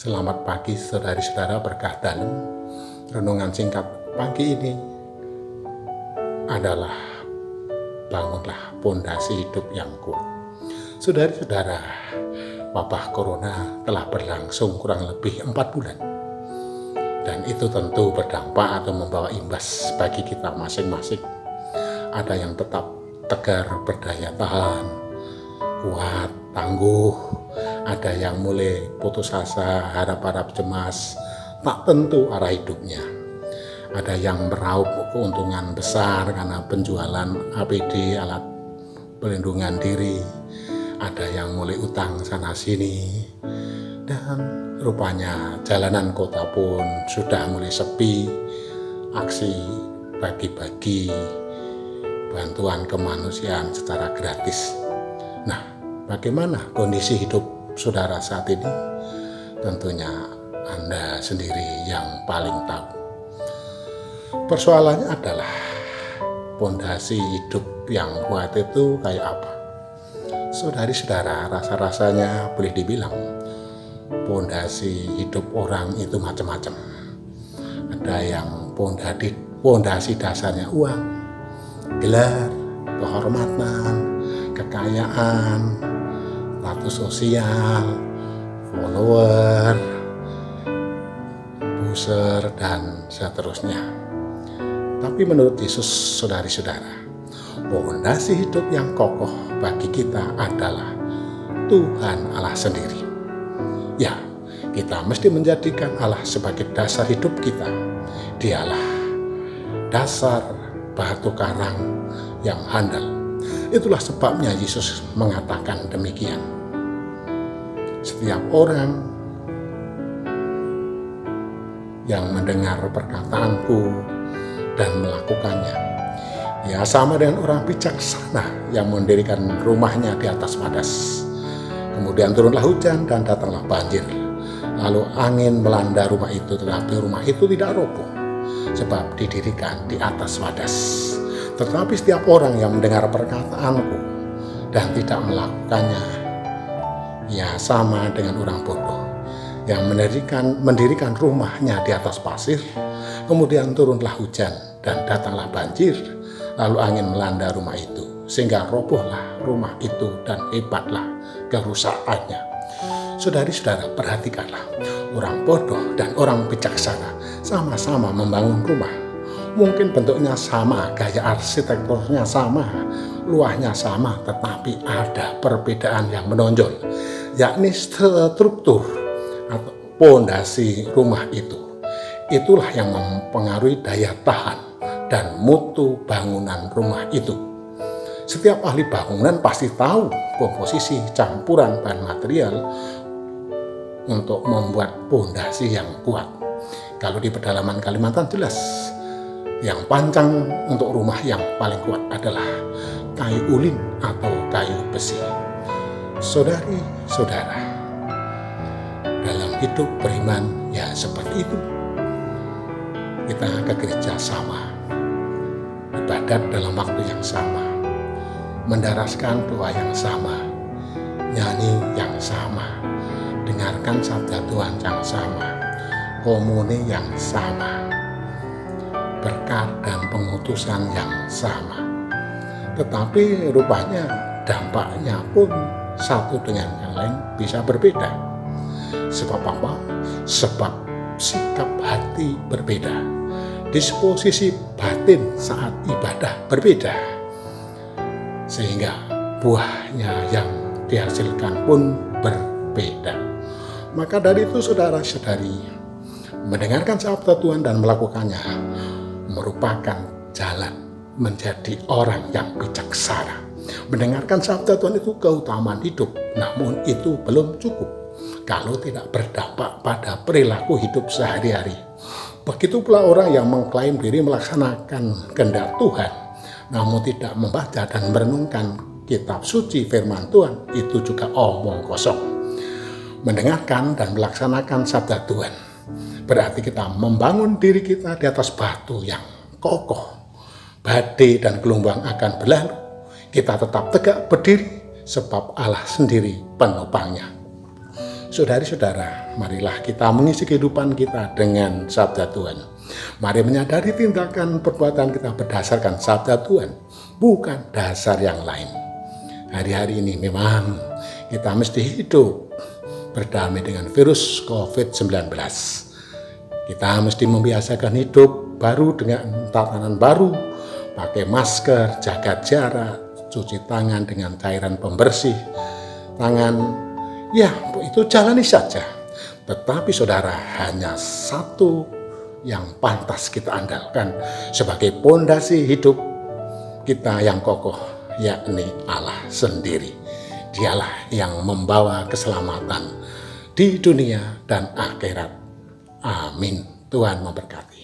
Selamat pagi saudari-saudara berkah dalam. Renungan singkat pagi ini adalah bangunlah pondasi hidup yang kuat. Saudari-saudara, wabah corona telah berlangsung kurang lebih 4 bulan. Dan itu tentu berdampak atau membawa imbas bagi kita masing-masing. Ada yang tetap tegar, berdaya tahan, kuat, tangguh. Ada yang mulai putus asa, harap-harap cemas, tak tentu arah hidupnya. Ada yang meraup keuntungan besar karena penjualan APD, alat pelindungan diri. Ada yang mulai utang sana-sini. Dan rupanya jalanan kota pun sudah mulai sepi. Aksi bagi-bagi bantuan kemanusiaan secara gratis. Nah, bagaimana kondisi hidup saudara saat ini? Tentunya Anda sendiri yang paling tahu. Persoalannya adalah pondasi hidup yang kuat itu kayak apa? Saudari-saudara, rasa-rasanya boleh dibilang pondasi hidup orang itu macam-macam. Ada yang pondasi dasarnya uang, gelar, kehormatan, kekayaan, status sosial, follower, user, dan seterusnya. Tapi menurut Yesus, saudari-saudara, pondasi hidup yang kokoh bagi kita adalah Tuhan Allah sendiri. Ya, kita mesti menjadikan Allah sebagai dasar hidup kita. Dialah dasar batu karang yang handal. Itulah sebabnya Yesus mengatakan demikian. Setiap orang yang mendengar perkataanku dan melakukannya, ya sama dengan orang bijaksana yang mendirikan rumahnya di atas padas. Kemudian turunlah hujan dan datanglah banjir. Lalu angin melanda rumah itu, tetapi rumah itu tidak roboh, sebab didirikan di atas padas. Tetapi setiap orang yang mendengar perkataanku dan tidak melakukannya, ya sama dengan orang bodoh yang mendirikan rumahnya di atas pasir. Kemudian turunlah hujan dan datanglah banjir, lalu angin melanda rumah itu, sehingga robohlah rumah itu dan hebatlah kerusakannya. Saudari-saudara, perhatikanlah, orang bodoh dan orang bijaksana sama-sama membangun rumah. Mungkin bentuknya sama, gaya arsitekturnya sama, luahnya sama, tetapi ada perbedaan yang menonjol, yakni struktur atau pondasi rumah itu. Itulah yang mempengaruhi daya tahan dan mutu bangunan rumah itu. Setiap ahli bangunan pasti tahu komposisi campuran bahan material untuk membuat pondasi yang kuat. Kalau di pedalaman Kalimantan jelas, yang pancang untuk rumah yang paling kuat adalah kayu ulin atau kayu besi. Saudari-saudara, dalam hidup beriman ya seperti itu. Kita ke gereja sama, ibadat dalam waktu yang sama, mendaraskan doa yang sama, nyanyi yang sama, dengarkan sabda Tuhan yang sama, komuni yang sama, berkat dan pengutusan yang sama. Tetapi rupanya dampaknya pun satu dengan yang lain bisa berbeda. Sebab apa? Sebab sikap hati berbeda, disposisi batin saat ibadah berbeda, sehingga buahnya yang dihasilkan pun berbeda. Maka dari itu saudara-saudari, mendengarkan sabda Tuhan dan melakukannya merupakan jalan menjadi orang yang bijaksana. Mendengarkan sabda Tuhan itu keutamaan hidup, namun itu belum cukup kalau tidak berdampak pada perilaku hidup sehari-hari. Begitu pula orang yang mengklaim diri melaksanakan kehendak Tuhan, namun tidak membaca dan merenungkan kitab suci firman Tuhan, itu juga omong kosong. Mendengarkan dan melaksanakan sabda Tuhan berarti kita membangun diri kita di atas batu yang kokoh. Badai dan gelombang akan berlalu, kita tetap tegak berdiri sebab Allah sendiri penopangnya. Saudari-saudara, marilah kita mengisi kehidupan kita dengan sabda Tuhan. Mari menyadari tindakan perbuatan kita berdasarkan sabda Tuhan, bukan dasar yang lain. Hari-hari ini memang kita mesti hidup berdamai dengan virus COVID-19. Kita mesti membiasakan hidup baru dengan tatanan baru, pakai masker, jaga jarak, cuci tangan dengan cairan pembersih tangan. Ya, itu jalani saja. Tetapi saudara, hanya satu yang pantas kita andalkan sebagai pondasi hidup kita yang kokoh, yakni Allah sendiri. Dialah yang membawa keselamatan di dunia dan akhirat. Amin. Tuhan memberkati.